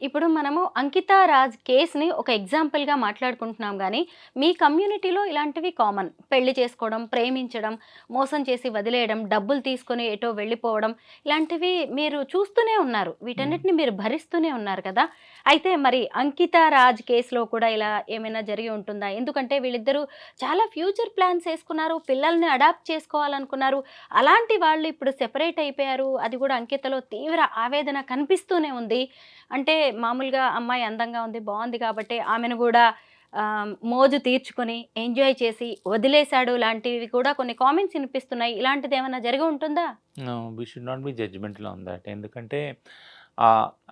ఇప్పుడు మనము 'అంకితా రాజ్' కేస్‌ని ఒక ఎగ్జాంపుల్‌గా మాట్లాడుకుంటున్నాం గానీ, మీ కమ్యూనిటీలో ఇలాంటివి కామన్. పెళ్లి చేసుకోవడం, ప్రేమించడం, మోసం చేసి వదిలేయడం, డబ్బులు తీసుకొని ఎటో వెళ్ళిపోవడం, ఇలాంటివి మీరు చూస్తూనే ఉన్నారు. హ్మ్. వీటన్నిటిని మీరు భరిస్తూనే ఉన్నారు కదా! అయితే మరి 'అంకితా రాజ్' కేస్‌లో కూడా ఇలా ఏమైనా జరిగి ఉంటుందా? ఎందుకంటే వీళ్ళిద్దరూ చాలా ఫ్యూచర్ ప్లాన్స్ ఏసుకున్నారు. పిల్లల్ని అడాప్ట్ చేసుకోవాలనుకున్నారు. అలాంటి వాళ్ళు ఇప్పుడు సెపరేట్ అయిపోయారు. అది కూడా అంకితలో తీవ్ర ఆవేదన కనిపిస్తూనే ఉంది. అంటే మామూలుగా అమ్మాయి అందంగా ఉంది, బావుంది కాబట్టే ఆమెను గూడా మోజు తీర్చుకొని, ఎంజాయ్ చేసి వదిలేసాడు లాంటివి కూడా కొన్ని కామెంట్స్ ఇనిపిస్తున్నాయి. ఇలాంటిదేమన్నా జరిగి ఉంటుందా? No. We should not be judgemental on that. ఎందుకంటే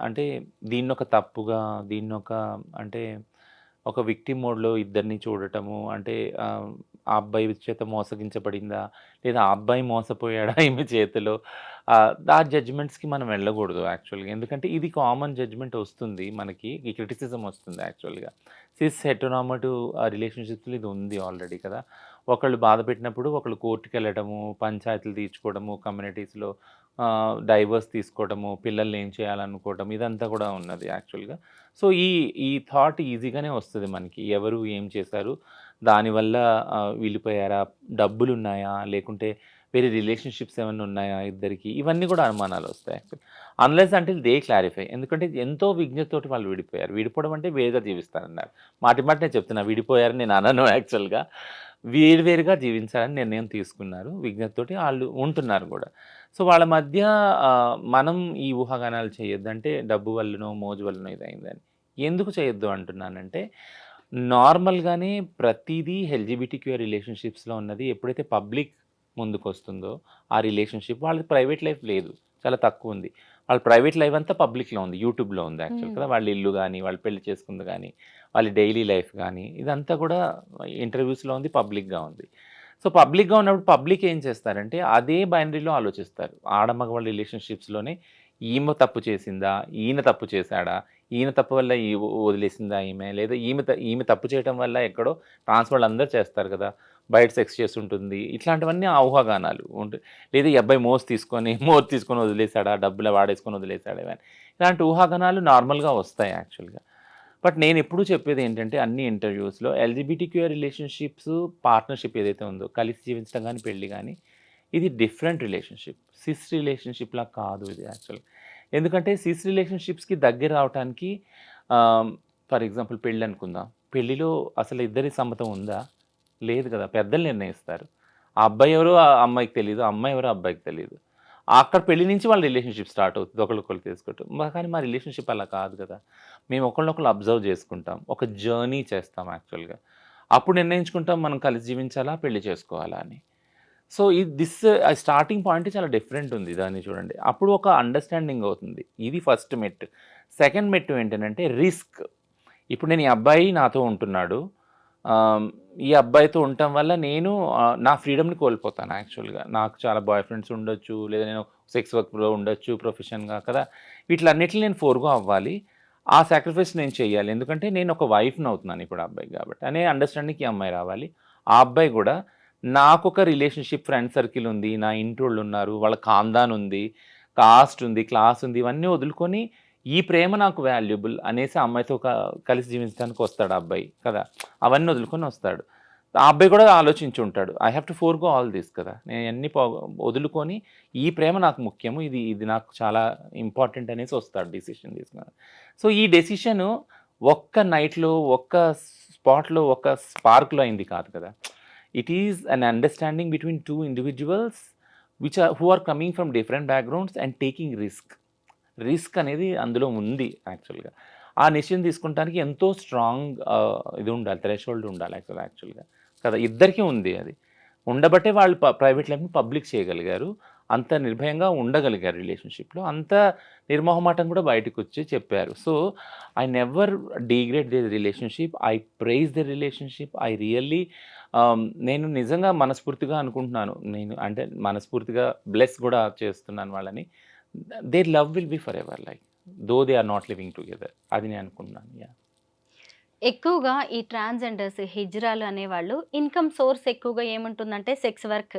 అంటే దీన్నొక తప్పుగా, దీన్నొక అంటే ఒక విక్టిమ్ మోడ్‌లో ఇద్దరిని చూడటము అంటే ఆ అబ్బాయి చేత మోసగించబడిందా? లేదా ఆ అబ్బాయి మోసపోయాడా ఈమె చేతిలో? ఆ జడ్జ్‌మెంట్స్‌కి మనం వెళ్ళకూడదు యాక్చువల్‌గా. ఎందుకంటే ఇది కామన్ జడ్జ్‌మెంట్ ఒస్తుంది మనకి. ఈ క్రిటిసిజం ఒస్తుంది యాక్చువల్‌గా. సిస్ హెటెరోనార్మటివ్ రిలేషన్‌షిప్స్‌లో ఇది ఉంది ఆల్రెడీ కదా! ఒకళ్ళు బాధ పెట్టినప్పుడు ఒకళ్ళు కోర్ట్‌కెళ్ళడము, పంచాయతీలు తీర్చుకోవడము, కమ్యూనిటీస్‌లో డైవర్స్ తీసుకోవడము, పిల్లల్ని ఏం చేయాలనుకోవడం ఇదంతా కూడా ఉన్నది యాక్చువల్‌గా. సో, ఈ థాట్ ఈజీగానే వస్తది మనకి. ఎవరు ఏం చేశారు? దానివల్ల విడిపోయారా? డబ్బులున్నాయా? లేకుంటే వేరే రిలేషన్‌షిప్స్ ఏమన్నా ఉన్నాయా ఇద్దరికి? ఇవన్నీ కూడా అనుమానాలొస్తాయి actually. Unless until they clarify. ఎందుకంటే ఎంతో విజ్ఞతతోటి వాళ్ళు విడిపోయారు. విడిపోవడం అంటే వేరుగా జీవిస్తారన్నారు. మాటి మాటినే చెప్తున్నా విడిపోయారని నేను అనను యాక్చువల్‌గా. వేరు వేరుగా జీవించాలని నిర్ణయం తీసుకున్నారు. విజ్ఞతతోటి ఆళ్ళు ఉంటున్నారు గూడా. సో, వాళ్ళ మధ్య మనం ఈ ఊహాగానాలు చేయొద్దు. అంటే డబ్బు వల్లనో, మోజు వల్లనో ఇదయిందని. ఎందుకు చేయొద్దు అంటున్నానంటే, నార్మల్‌గానే ప్రతీదీ ఎల్‌జీబీటీక్యూ రిలేషన్‌షిప్స్‌లో ఉన్నది ఎప్పుడైతే పబ్లిక్ ముందుకొస్తుందో, ఆ రిలేషన్‌షిప్ వాళ్ళది ప్రైవేట్ లైఫ్ లేదు. చాలా తక్కువుంది. వాళ్ళ ప్రైవేట్ లైఫ్ అంతా పబ్లిక్‌లో ఉంది. యూట్యూబ్‌లో ఉంది యాక్చువల్ హ్మ్. కదా! వాళ్ళ ఇల్లు గాని, వాళ్ళు పెళ్లి చేసుకుంది గాని, వాళ్ళ డైలీ లైఫ్ గాని, ఇదంతా కూడా ఇంటర్వ్యూస్‌లో ఉంది, పబ్లిక్‌గా ఉంది. సో, పబ్లిక్‌గా ఉన్నప్పుడు పబ్లిక్ ఏం చేస్తారంటే, అదే బైనరీలో ఆలోచిస్తారు. ఆడ మగవాళ్ళ రిలేషన్‌షిప్స్‌లోనే ఈమె తప్పు చేసిందా? ఈయన తప్పు చేశాడా? ఈయన తప్పు వల్ల వదిలేసిందా ఈమె? లేదా ఈమె తప్పు చేయటం వల్ల ఎక్కడో ట్రాన్స్ వాళ్ళందరూ చేస్తారు కదా! బయట సెక్స్ చేసుంటుంది. ఇట్లాంటివన్నీ ఆ ఊహాగానాలు. లేదా ఈ అబ్బాయి మోసు తీసుకొని వదిలేసాడా? డబ్బులు వాడేసుకొని వదిలేసాడా? ఇవన్నీ. ఇలాంటి ఊహాగానాలు నార్మల్‌గా వస్తాయి యాక్చువల్‌గా. బట్ నేనెప్పుడూ చెప్పేదేంటంటే అన్ని ఇంటర్‌వ్యూస్‌లో ఎల్‌జీబీటీక్యూఐ రిలేషన్‌షిప్స్, పార్ట్నర్‌షిప్ ఏదైతే ఉందో కలిసి జీవించడం గాని, పెళ్లి గాని ఇది డిఫరెంట్ రిలేషన్‌షిప్. సిస్ రిలేషన్‌షిప్‌లా కాదు ఇది యాక్చువల్‌గా. ఎందుకంటే సిస్ రిలేషన్‌షిప్స్‌కి దగ్గర రావటానికి ఆహ్, ఫర్ ఎగ్జాంపుల్ పెళ్లనుకుందాం. పెళ్లిలో అసలు ఇద్దరి సమ్మతం ఉందా? లేదు కదా! పెద్దలు నిర్ణయిస్తారు. ఆ అబ్బాయి ఎవరో ఆ అమ్మాయికి తెలీదు. ఆ అమ్మాయి ఎవరో ఆ అబ్బాయికి తెలీదు. అక్కడ పెళ్లి నుంచి వాళ్ళ రిలేషన్‌షిప్ స్టార్ట్ అవుతది. ఒకళ్ళకొకళ్ళు తెలుసుకోవటం. కానీ మా రిలేషన్‌షిప్ అలా కాదు కదా! మేము ఒకళ్ళనొకళ్ళు అబ్జర్వ్ చేసుకుంటాం. ఒక జర్నీ చేస్తాం యాక్చువల్‌గా. అప్పుడు నిర్ణయించుకుంటాం మనం కలిసి జీవించాలా? పెళ్లి చేసుకోవాలా అని. సో, స్టార్టింగ్ పాయింట్ చాలా డిఫరెంట్ ఉంది దాన్ని చూడండి. అప్పుడు ఒక అండర్‌స్టాండింగ్ అవుతుంది. ఇది ఫస్ట్ మెట్టు. సెకండ్ మెట్టు ఏంటనంటే రిస్క్. ఇప్పుడు నేను ఈ అబ్బాయి నాతో ఉంటున్నాడు. ఆహ్, ఈ అబ్బాయితో ఉండటం వల్ల నేను నా ఫ్రీడమ్‌ని కోల్పోతాను యాక్చువల్‌గా. నాకు చాలా బాయ్ ఫ్రెండ్స్ ఉండొచ్చు. లేదా నేను సెక్స్ వర్క్‌లో ఉండొచ్చు ప్రొఫెషన్‌గా కదా! వీటిలన్నిటిని నేను ఫోర్‌గో అవ్వాలి. ఆ సాక్రిఫైస్ నేను చేయాలి. ఎందుకంటే నేను ఒక వైఫ్‌ని అవుతున్నాను ఇప్పుడు ఆ అబ్బాయికి కాబట్టి. అనే అండర్‌స్టాండింగ్‌కి ఈ అమ్మాయి రావాలి. ఆ అబ్బాయి గూడా నాకొక రిలేషన్‌షిప్ ఫ్రెండ్ సర్కిల్ ఉంది. నా ఇంటోళ్ళున్నారు. వాళ్ళ ఖాందాన్ ఉంది. కాస్ట్ ఉంది. క్లాస్ ఉంది. ఇవన్నీ వదులుకొని ఈ ప్రేమ నాకు వాల్యుబుల్ అనేసి ఆ అమ్మాయితో కలిసి జీవించడానికి వస్తాడు ఆ అబ్బాయి కదా! అవన్నీ వదులుకొని వస్తాడు. ఆ అబ్బాయి కూడా ఆలోచించుంటాడు. I have to forgo all this కదా! నేను ఇయన్నీ వదులుకొని ఈ ప్రేమ నాకు ముఖ్యము. ఇది నాకు చాలా ఇంపార్టెంట్ అనేసి వస్తాడు డెసిషన్ తీసుకొని. సో, ఈ డెసిషను ఒక్క నైట్‌లో, ఒక్క స్పాట్‌లో, ఒక్క స్పార్క్‌లో అయింది కాదు కదా! It is an understanding between 2 individuals who are coming from different backgrounds and taking risk. Risk అనేది అందులో ఉంది యాక్చువల్‌గా. ఆ డెసిషన్ తీసుకుంటానికి ఎంతో స్ట్రాంగ్ ఇది ఉండాలి. థ్రెషోల్డ్ ఉండాలి యాక్చువల్‌గా. కదా! ఇద్దరికీ ఉంది అది. ఉండబట్టే వాళ్ళు ప్రైవేట్ లైఫ్‌ని పబ్లిక్ చేయగలిగారు. అంత నిర్భయంగా ఉండగలిగారు రిలేషన్‌షిప్‌లో. అంత నిర్మొహమాటం కూడా బయటకొచ్చి చెప్పారు. So, I never degrade the relationship. I prize the relationship. I really నేను నిజంగా మనస్ఫూర్తిగా అనుకుంటున్నాను. నేను అంటే మనస్ఫూర్తిగా బ్లెస్ కూడా చేస్తున్నాను వాళ్ళని. Their love will be forever like though they are not living together. అది నేను అనుకుంటున్నాను. యాహ్! ఎక్కువగా ఈ ట్రాన్స్‌జెండర్స్, హిజ్రాలు అనేవాళ్ళు ఇన్‌కమ్ సోర్స్ ఎక్కువగా ఏముంటుందంటే సెక్స్ వర్క్.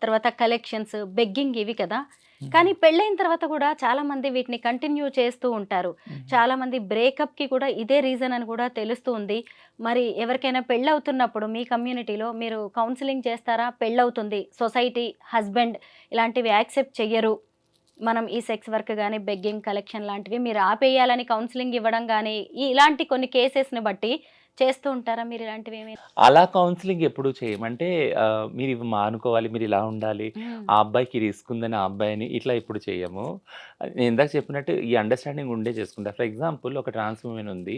తర్వాత కలెక్షన్స్, బెగ్గింగ్ ఇవి కదా! కానీ పెళ్ళైన తర్వాత కూడా చాలామంది వీటిని కంటిన్యూ చేస్తూ ఉంటారు. చాలామంది బ్రేకప్‌కి కూడా ఇదే రీజన్ అని కూడా తెలుస్తూ ఉంది. మరి ఎవరికైనా పెళ్ళవుతున్నప్పుడు మీ కమ్యూనిటీలో మీరు కౌన్సెలింగ్ చేస్తారా? పెళ్ళవుతుంది, సొసైటీ, హస్బెండ్ ఇలాంటివి యాక్సెప్ట్ చెయ్యరు. మనం ఈ సెక్స్ వర్క్ గాని, బెగ్గింగ్, కలెక్షన్ లాంటివి మీరు ఆపేయాలని కౌన్సెలింగ్ ఇవ్వడం గాని, ఇలాంటి కొన్ని కేసెస్‌ని బట్టి చేస్తూ ఉంటారా మీరు ఇలాంటివేమైనా? అలా కౌన్సిలింగ్ ఎప్పుడు చేయమంటే మీరు ఇవి మానుకోవాలి, మీరు ఇలా ఉండాలి, హ్మ్. ఆ అబ్బాయికి రిస్క్ ఉందని ఆ అబ్బాయిని ఇట్లా ఎప్పుడు చేయము. నేను ఇందాక చెప్పినట్టు ఈ అండర్‌స్టాండింగ్ ఉండే చేసుకుంటా. ఫర్ ఎగ్జాంపుల్ ఒక ట్రాన్స్ వుమెన్ ఉంది.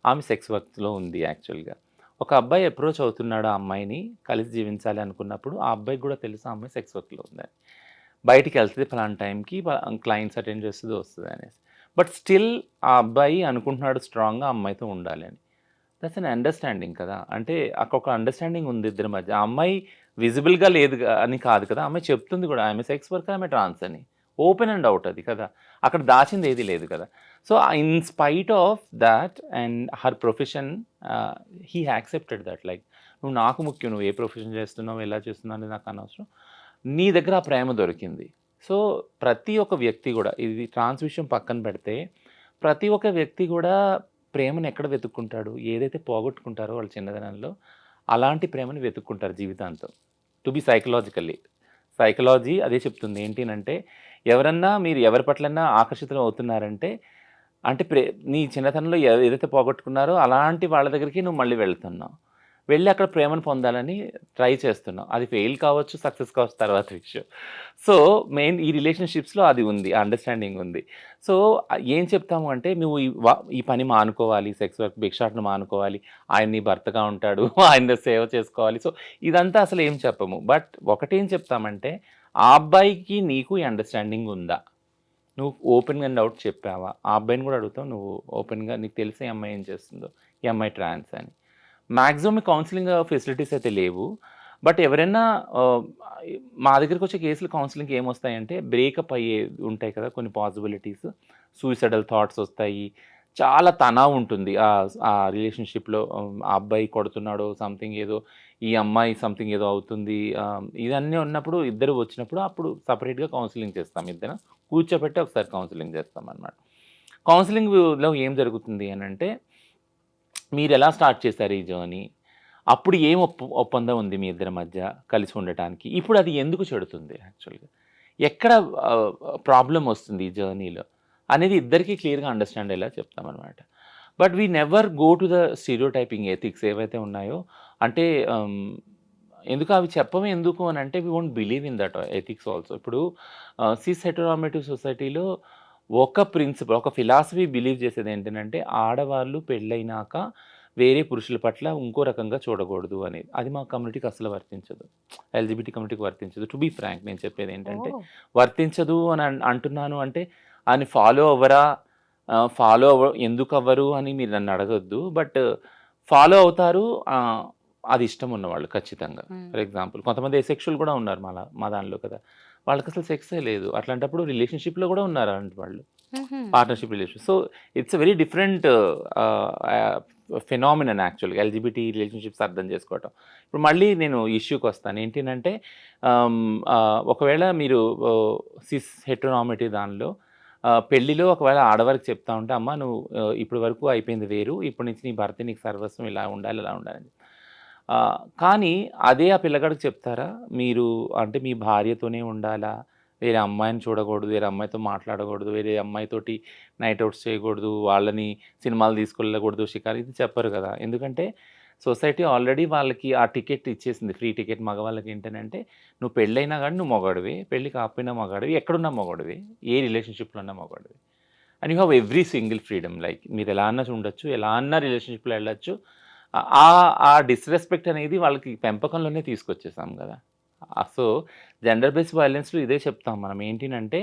ఆమె సెక్స్ వర్క్‌లో ఉంది యాక్చువల్‌గా. ఒక అబ్బాయి అప్రోచ్ అవుతున్నాడు ఆ అమ్మాయిని, కలిసి జీవించాలి అనుకున్నప్పుడు ఆ అబ్బాయికి కూడా తెలుసు ఆ అమ్మాయి సెక్స్ వర్క్‌లో ఉందని. బయటికెళ్తది పలానా టైంకి క్లయింట్స్ అటెండ్ చేస్తది, వస్తదనేసి. బట్ స్టిల్ ఆ అబ్బాయి అనుకుంటున్నాడు స్ట్రాంగ్‌గా ఆ అమ్మాయితో ఉండాలని. దట్స్ ఎన్ అండర్‌స్టాండింగ్ కదా! అంటే అక్కడొక అండర్‌స్టాండింగ్ ఉంది ఇద్దరి మధ్య. ఆ అమ్మాయి విజిబుల్‌గా లేదు అని కాదు కదా! ఆ అమ్మాయి చెప్తుంది కూడా ఆమె సెక్స్ వర్కర్, ఆమె ట్రాన్స్ అని. ఓపెన్ అండ్ ఔట్ అది కదా! అక్కడ దాచిందేది లేదు కదా! So, in spite of thought and her profession he accepted that like నువ్వు నాకు ముఖ్యం. నువ్వు ఏ ప్రొఫెషన్ చేస్తున్నావు, ఎలా చేస్తున్నావు అనేది నాకు అనవసరం. నీ దగ్గర ఆ ప్రేమ దొరికింది. సో, ప్రతి ఒక్క వ్యక్తి గూడా ఇది ట్రాన్స్ విషయం పక్కన పెడితే, ప్రతి ఒక్క వ్యక్తి గూడా ప్రేమను ఎక్కడ వెతుక్కుంటాడు? ఏదైతే పోగొట్టుకుంటారో వాళ్ళ చిన్నతనంలో, అలాంటి ప్రేమని వెతుక్కుంటారు జీవితాంతం. To be psychologically. సైకాలజీ అదే చెప్తుంది. ఏంటినంటే, ఎవరన్నా మీరు ఎవరి పట్లన్నా ఆకర్షితులు అవుతున్నారంటే, అంటే నీ చిన్నతనంలో ఏదైతే పోగొట్టుకున్నారో అలాంటి వాళ్ళ దగ్గరికి నువ్వు మళ్ళీ వెళ్తున్నావు. వెళ్ళి అక్కడ ప్రేమను పొందాలని ట్రై చేస్తున్నావు. అది ఫెయిల్ కావచ్చు, సక్సెస్ కావచ్చు తర్వాత విషయం. సో, మెయిన్ ఈ రిలేషన్‌షిప్స్‌లో అది ఉంది. ఆ అండర్‌స్టాండింగ్ ఉంది. సో, ఏం చెప్తాము అంటే నువ్వు ఈ పని మానుకోవాలి. సెక్స్ వర్క్, భిక్షాటన మానుకోవాలి. ఆయన నీ భర్తగా ఉంటాడు. ఆయన్ని సేవ చేసుకోవాలి. సో, ఇదంతా అసలు ఏం చెప్పము. బట్ ఒకటేం చెప్తామంటే, ఆ అబ్బాయికి నీకు ఈ అండర్‌స్టాండింగ్ ఉందా? నువ్వు ఓపెన్‌గా అండ్ ఔట్ చెప్పావా? ఆ అబ్బాయిని కూడా అడుగుతావు. నువ్వు ఓపెన్‌గా నీకు తెలుసా ఈ అమ్మాయి ఏం చేస్తుందో? ఈ అమ్మాయి ట్రాన్స్ అని. మాక్సిమం కౌన్సెలింగ్ ఫెసిలిటీస్ అయితే లేవు. బట్ ఎవరైనా మా దగ్గరికొచ్చే కేసులు కౌన్సెలింగ్‌కి ఏమొస్తాయంటే బ్రేకప్ ఉంటాయి కదా! కొన్ని పాసిబిలిటీస్. సూయిసైడల్ థాట్స్ ఒస్తాయి. చాలా తనావు ఉంటుంది. ఆ రిలేషన్‌షిప్‌లో ఆ అబ్బాయి కొడుతున్నాడో సంథింగ్ ఏదో, ఈ అమ్మాయి సంథింగ్ ఏదో అవుతుంది. ఇవన్నీ ఉన్నప్పుడు ఇద్దరు వచ్చినప్పుడు అప్పుడు సెపరేట్‌గా కౌన్సెలింగ్ చేస్తాం ఇద్దరం. కూర్చోబెట్టి ఒకసారి కౌన్సెలింగ్ చేస్తామనమాట. కౌన్సెలింగ్‌లో ఏం జరుగుతుంది అనంటే మీరెలా స్టార్ట్ చేశారు ఈ జర్నీ? అప్పుడు ఏం ఒప్పందం ఉంది మీ ఇద్దరి మధ్య కలిసి ఉండటానికి? ఇప్పుడు అది ఎందుకు చెడుతుంది యాక్చువల్‌గా? ఎక్కడ ప్రాబ్లమ్ ఒస్తుంది ఈ జర్నీలో? అనేది ఇద్దరికీ క్లియర్‌గా అండర్‌స్టాండ్ అయ్యేలా చెప్తామనమాట. But we never go to the stereotyping ethics ఏవైతే ఉన్నాయో అంటే ఎందుకు అవి చెప్పము ఎందుకు అనంటే we won't believe in that ethics also. ఇప్పుడు సిస్ హెటెరోనార్మేటివ్ సొసైటీలో ఒక ప్రిన్సిపల్, ఒక ఫిలాసఫీ బిలీవ్ చేసేదేంటనంటే, ఆడవాళ్ళు పెళ్ళైనాక వేరే పురుషుల పట్ల ఇంకో రకంగా చూడకూడదు అనేది. అది మా కమ్యూనిటీకి అస్సలు వర్తించదు. ఎల్‌జిబిటీ కమ్యూనిటీకి వర్తించదు. టు బీ ఫ్రాంక్ నేను చెప్పేదేంటంటే, ఓహ్! వర్తించదు అని అంటున్నాను అంటే, ఆన్ని ఫాలో అవ్వరా? ఫాలో ఎందుకవ్వరు అని మీరు నన్నడగొద్దు. బట్ ఫాలో అవుతారు. అది ఇష్టం ఉన్నవాళ్ళు ఖచ్చితంగా. హ్మ్. ఫర్ ఎగ్జాంపుల్ కొంతమంది ఎసెక్షువల్ కూడా ఉన్నారు మా దానిలో కదా! వాళ్ళకసలు సెక్సే లేదు. అట్లాంటప్పుడు రిలేషన్‌షిప్‌లో గూడా ఉన్నారు అలాంటి వాళ్ళు. హుహు. Partnership relation. So, it's a very different phenomenon యాక్చువల్‌గా ఎల్‌జిబిటీ రిలేషన్‌షిప్స్ అర్థం చేసుకోవటం. ఇప్పుడు మళ్ళీ నేను ఇష్యూకొస్తాను. ఏంటినంటే ఒకవేళ మీరు సిస్ హెటెరోనార్మేటివ్ దానిలో పెళ్లిలో ఒకవేళ ఆడవారికి చెప్తా ఉంటే, "అమ్మ నువ్వు ఇప్పటి వరకు అయిపోయింది వేరు. ఇప్పటి నుంచి నీ భర్త నీకు సర్వస్వం ఇలా ఉండాలి, ఇలా ఉండాలని." కానీ అదే ఆ పిల్లగాడికి చెప్తారా? మీరు అంటే మీ భార్యతోనే ఉండాలా? వేరే అమ్మాయిని చూడకూడదు, వేరే అమ్మాయితో మాట్లాడకూడదు, వేరే అమ్మాయితోటి నైట్ ఔట్స్ చేయకూడదు, వాళ్ళని సినిమాలు తీసుకెళ్ళకూడదు, షికారు ఇది చెప్పరు కదా! ఎందుకంటే సొసైటీ ఆల్రెడీ వాళ్ళకి ఆ టికెట్ ఇచ్చేసింది. ఫ్రీ టికెట్ మగవాళ్ళకి ఏంటనంటే, నువ్వు పెళ్ళైనా గానీ నువ్వు మగాడివే, పెళ్లి కాకపోయినా మగాడివి, ఎక్కడున్నా మగాడివే, ఏ రిలేషన్‌షిప్‌లో ఉన్నా మగాడివే. And you have every single freedom like మీరు ఎలా అన్నా ఉండొచ్చు, ఎలా అన్నా రిలేషన్‌షిప్‌లో ఎళ్ళొచ్చు. ఆ ఆ డిస్‌రెస్పెక్ట్ అనేది వాళ్ళకి పెంపకంలోనే తీసుకొచ్చేసాం గదా! సో, జెండర్ బేస్డ్ వయలెన్స్‌లో ఇదే చెప్తాం మనం. ఏంటినంటే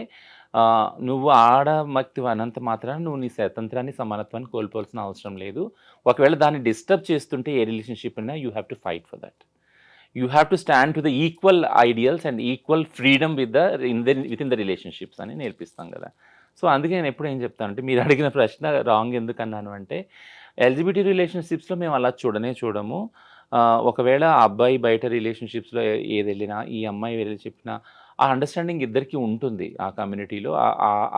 నువ్వు ఆడమక్తివి అన్నంత మాత్రాన నువ్వు నీ స్వతంత్రాన్ని, సమానత్వాన్ని కోల్పోవాల్సిన అవసరం లేదు. ఒకవేళ దాన్ని డిస్టర్బ్ చేస్తుంటే ఏ రిలేషన్‌షిప్ అయినా you have to fight for that. You have to stand to the equal ideals and equal freedom within the relationships అని నేర్పిస్తాం గదా! సో, అందుకే నేనెప్పుడు ఏం చెప్తానంటే మీరు అడిగిన ప్రశ్న రాంగ్ ఎందుకన్నాను అంటే ఎల్‌జిబిటీ రిలేషన్‌షిప్స్‌లో మేము అలా చూడనే చూడము. ఒకవేళ ఆ అబ్బాయి బయట రిలేషన్‌షిప్స్‌లో ఏదెళ్ళినా, ఈ అమ్మాయి వెళ్ళి చెప్పినా, ఆ అండర్‌స్టాండింగ్ ఇద్దరికీ ఉంటుంది ఆ కమ్యూనిటీలో.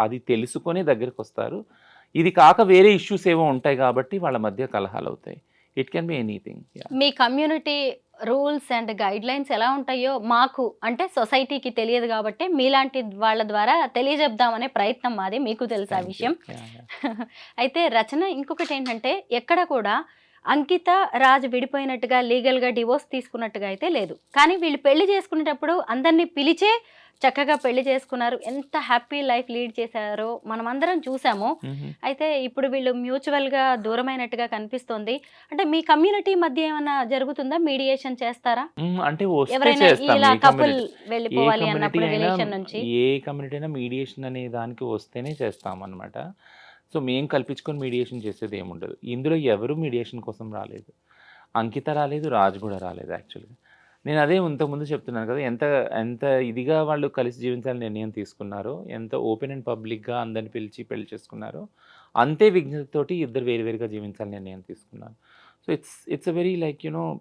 అది తెలుసుకొని దగ్గరికొస్తారు. ఇది కాక వేరే ఇష్యూస్ ఏవో ఉంటాయి గాబట్టి వాళ్ళ మధ్య కలహాలవుతాయి. It can be anything. Yeah! మీ కమ్యూనిటీ రూల్స్ అండ్ గైడ్‌లైన్స్ ఎలా ఉంటాయో మాకు అంటే సొసైటీకి తెలియదు గాబట్టే మీలాంటి వాళ్ళ ద్వారా తెలియజెప్దామనే ప్రయత్నం మాది. మీకు తెలుసు ఆ థాంక్ యూ. విషయం. యాహ్! యాహ్! అయితే రచన ఇంకొకటేంటంటే ఎక్కడ కూడా అంకిత, రాజ్ విడిపోయినట్టుగా లీగల్‌గా డివోర్స్ తీసుకున్నట్టుగా అయితే లేదు. కానీ వీళ్ళు పెళ్లి చేసుకునేటప్పుడు అందరిని పిలిచే చక్కగా పెళ్లి చేసుకున్నారు. ఎంత హ్యాపీ లైఫ్ లీడ్ చేశారో మనమందరం చూసాము. హుహు. అయితే ఇప్పుడు వీళ్ళు మ్యూచువల్‌గా దూరమైనట్టుగా కనిపిస్తోంది. అంటే మీ కమ్యూనిటీ మధ్య ఏమన్నా జరుగుతుందా? మీడియేషన్ చేస్తారా? అంటే వస్తే ఎవరైనా చేస్తాం. ఇలా ఏ కపుల్ కమ్యూనిటీ ఏ వెళ్ళిపోవాలి కమ్యూనిటీ అన్నప్పుడు అయినా రిలేషన్ నుంచి? ఏ కమ్యూనిటీ అయినా మీడియేషన్ అనే దానికి వస్తేనే చేస్తామనమాట. సో, మేము కల్పించుకొని మీడియేషన్ చేసేదేముండదు. ఇందులో ఎవరు మీడియేషన్ కోసం రాలేదు. అంకిత రాలేదు, రాజు గూడా రాలేదు యాక్చువల్‌గా. నేను అదే ఇంతకుముందు చెప్తున్నాను కదా! ఎంత ఎంత ఇదిగా వాళ్ళు కలిసి జీవించాలని నిర్ణయం తీసుకున్నారో, ఎంత ఓపెన్ అండ్ పబ్లిక్‌గా అందరిని పిలిచి పెళ్లి చేసుకున్నారో, అంతే విజ్ఞతతోటి ఇద్దరు వేరు వేరుగా జీవించాలని నిర్ణయం తీసుకున్నారు. So, it's a very like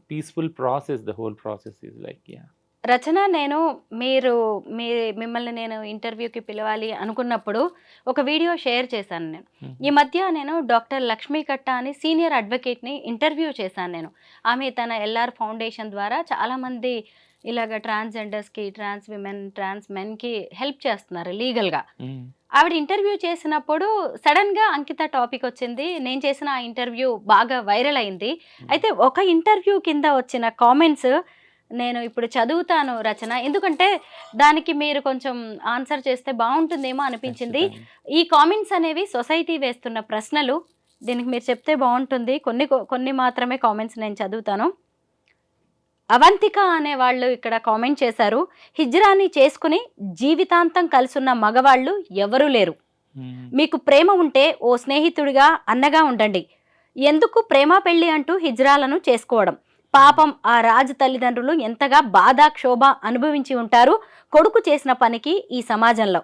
peaceful process. The whole process is like yeah! Rachana నేను మీరు మీ మిమ్మల్ని నేను ఇంటర్వ్యూకి పిలవాలి అనుకున్నప్పుడు ఒక వీడియో షేర్ చేశాను నేను. హుహు. ఈ మధ్య నేను డాక్టర్ లక్ష్మీ కట్ట అని సీనియర్ అడ్వకేట్‌ని ఇంటర్వ్యూ చేశాను నేను. ఆమె తన ఎల్ఆర్ ఫౌండేషన్ ద్వారా చాలామంది ఇలాగ ట్రాన్స్‌జెండర్స్‌కి, ట్రాన్స్ విమెన్, ట్రాన్స్ మెన్‌కి హెల్ప్ చేస్తున్నారు లీగల్‌గా. హ్మ్. ఆవిడ ఇంటర్వ్యూ చేసినప్పుడు సడెన్‌గా అంకిత టాపిక్ వచ్చింది. నేను చేసిన ఆ ఇంటర్వ్యూ బాగా వైరల్ అయింది. హ్మ్. అయితే ఒక ఇంటర్వ్యూ కింద వచ్చిన కామెంట్స్ నేను ఇప్పుడు చదువుతాను రచన. ఎందుకంటే దానికి మీరు కొంచెం ఆన్సర్ చేస్తే బావుంటుందేమో అనిపించింది. ఖచ్చితంగా. ఈ కామెంట్స్ అనేవి సొసైటీ వేస్తున్న ప్రశ్నలు. దీనికి మీరు చెప్తే బావుంటుంది. కొన్ని మాత్రమే కామెంట్స్ నేను చదువుతాను. అవంతిక అనేవాళ్ళు ఇక్కడ కామెంట్ చేశారు. హిజ్రాని చేసుకుని జీవితాంతం కలిసున్న మగవాళ్ళు ఎవరూ లేరు. హ్మ్. మీకు ప్రేమ ఉంటే ఓ స్నేహితుడిగా, అన్నగా ఉండండి. ఎందుకు ప్రేమ పెళ్లి అంటూ హిజ్రాలను చేసుకోవడం? పాపం ఆ రాజు తల్లిదండ్రులు ఎంతగా బాధ, క్షోభ అనుభవించి ఉంటారు కొడుకు చేసిన పనికి ఈ సమాజంలో.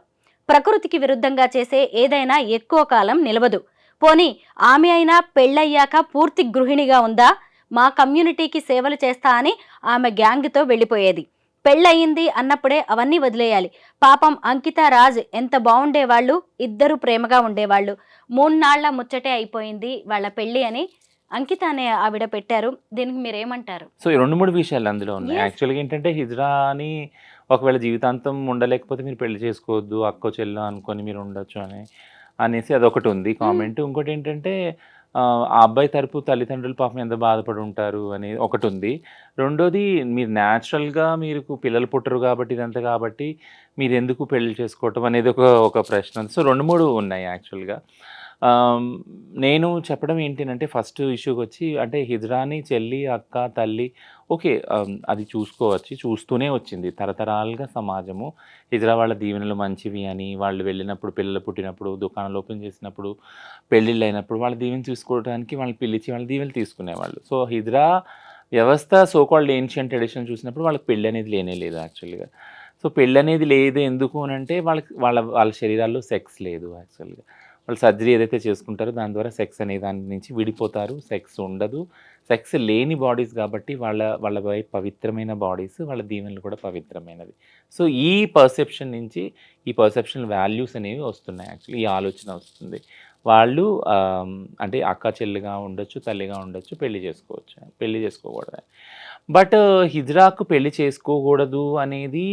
ప్రకృతికి విరుద్ధంగా చేసే ఏదైనా ఎక్కువ కాలం నిలవదు. పోనీ ఆమె అయినా పెళ్ళయ్యాక పూర్తి గృహిణిగా ఉందా? మా కమ్యూనిటీకి సేవలు చేస్తా అని ఆమె గ్యాంగ్‌తో వెళ్ళిపోయేది. పెళ్ళయింది అన్నప్పుడే అవన్నీ వదిలేయాలి. పాపం అంకిత, రాజ్ ఎంత బావుండేవాళ్ళు. ఇద్దరు ప్రేమగా ఉండేవాళ్ళు. 3 నాళ్ల ముచ్చటే అయిపోయింది వాళ్ళ పెళ్లి అని అంకిత అనే ఆవిడ పెట్టారు. దీనికి మీరేమంటారు? సో, ఈ 2, 3 విషయాలు అందులో ఉన్నాయి. యెస్. యాక్చువల్‌గా ఏంటంటే హిజ్రా అని ఒకవేళ జీవితాంతం ఉండలేకపోతే మీరు పెళ్లి చేసుకోవద్దు. అక్కో, చెల్లో అనుకోని మీరు ఉండొచ్చు అనేసి అదొకటుంది హ్మ్. కామెంట్. ఇంకోటేంటంటే ఆ అబ్బాయి తరపు తల్లిదండ్రులు పాపం ఎంత బాధపడి ఉంటారు అనేది ఒకటుంది. రెండోది మీరు న్యాచురల్‌గా మీకు పిల్లలు పుట్టరు కాబట్టి ఇదంతా కాబట్టి మీరెందుకు పెళ్లి చేసుకోవటం అనేది ఒక ప్రశ్న ఉంది. సో, 2, 3 ఉన్నాయి యాక్చువల్‌గా. ఆహ్, నేను చెప్పడం ఏంటినంటే ఫస్ట్ ఇష్యూకొచ్చి అంటే హిజ్రాని చెల్లి, అక్క, తల్లి ఓకే. అది చూసుకోవచ్చు. చూస్తూనే వచ్చింది. తరతరాలుగా సమాజము హిజ్రా వాళ్ళ దీవెనలు మంచివి అని, వాళ్ళు వెళ్ళినప్పుడు పిల్లలు పుట్టినప్పుడు, దుకాణాలు ఓపెన్ చేసినప్పుడు, పెళ్ళిళ్ళైనప్పుడు వాళ్ళ దీవెన చూసుకోవడానికి వాళ్ళని పిలిచి వాళ్ళ దీవెనలు తీసుకునేవాళ్ళు. సో, హిజ్రా వ్యవస్థ సో కాల్డ్ ఏన్షియంట్ ట్రెడిషన్ చూసినప్పుడు వాళ్ళకి పెళ్ళనేది లేనే లేదు యాక్చువల్‌గా. సో, పెళ్ళనేది లేదు ఎందుకు అనంటే వాళ్ళకి వాళ్ళ వాళ్ళ శరీరాల్లో సెక్స్ లేదు యాక్చువల్‌గా. వాళ్ళు సర్జరీ ఏదైతే చేసుకుంటారో దాని ద్వారా సెక్స్ అనే దాని నుంచి విడిపోతారు. సెక్స్ ఉండదు. సెక్స్ లేని బాడీస్ కాబట్టి వాళ్ళ పవిత్రమైన బాడీస్, వాళ్ళ దీవెనలు కూడా పవిత్రమైనవి. సో, ఈ పర్సెప్షన్ నుంచి ఈ పర్సెప్షనల్ వాల్యూస్ అనేవి వస్తున్నాయి యాక్చువల్లీ. ఈ ఆలోచన వస్తుంది. వాళ్ళు అంటే అక్క, చెల్లిగా ఉండొచ్చు, తల్లిగా ఉండొచ్చు, పెళ్లి చేసుకోవచ్చు. పెళ్లి చేసుకోకూడదు. బట్ హిజ్రాకు పెళ్లి చేసుకోకూడదు అనేది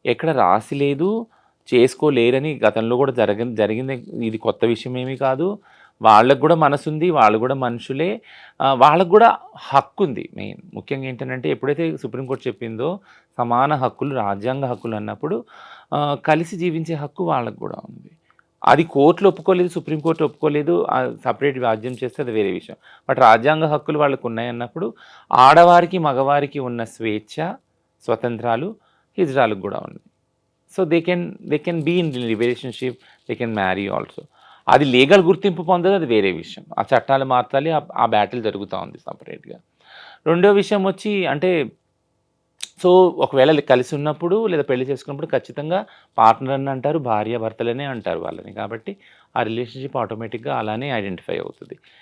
ఎక్కడ రాసి లేదు. చేసుకోలేరని గతంలో కూడా జరిగింది. ఇది కొత్త విషయమేమి కాదు. వాళ్ళకి గూడా మనసుంది. వాళ్ళు గూడా మనుషులే. వాళ్ళకి గూడా హక్కుంది మెయిన్. ముఖ్యంగా ఏంటనంటే ఎప్పుడైతే సుప్రీంకోర్టు చెప్పిందో సమాన హక్కులు, రాజ్యాంగ హక్కులన్నప్పుడు కలిసి జీవించే హక్కు వాళ్ళకి గూడా ఉంది. అది కోర్టులు ఒప్పుకోలేదు, సుప్రీంకోర్టు ఒప్పుకోలేదు. సెపరేట్ వ్యాజ్యం చేస్తే అది వేరే విషయం. బట్ రాజ్యాంగ హక్కులు వాళ్ళకున్నాయన్నప్పుడు ఆడవారికి, మగవారికి ఉన్న స్వేచ్ఛ, స్వతంత్రాలు హిజ్రాలకు గూడా ఉన్నాయి. So, they can be in relationship, they can marry also. అది లీగల్ గుర్తింపు పొందదు అది వేరే విషయం. ఆ చట్టాలు మార్చాలి. ఆ బ్యాటిల్ జరుగుతా ఉంది సెపరేట్‌గా. రెండో విషయం వచ్చి అంటే సో, ఒకవేళ కలిసి ఉన్నప్పుడు లేదా పెళ్లి చేసుకున్నప్పుడు ఖచ్చితంగా పార్ట్నర్ అని అంటారు. భార్యాభర్తలనే అంటారు వాళ్ళని. కాబట్టి ఆ రిలేషన్‌షిప్ ఆటోమేటిక్‌గా అలానే ఐడెంటిఫై అవుతది.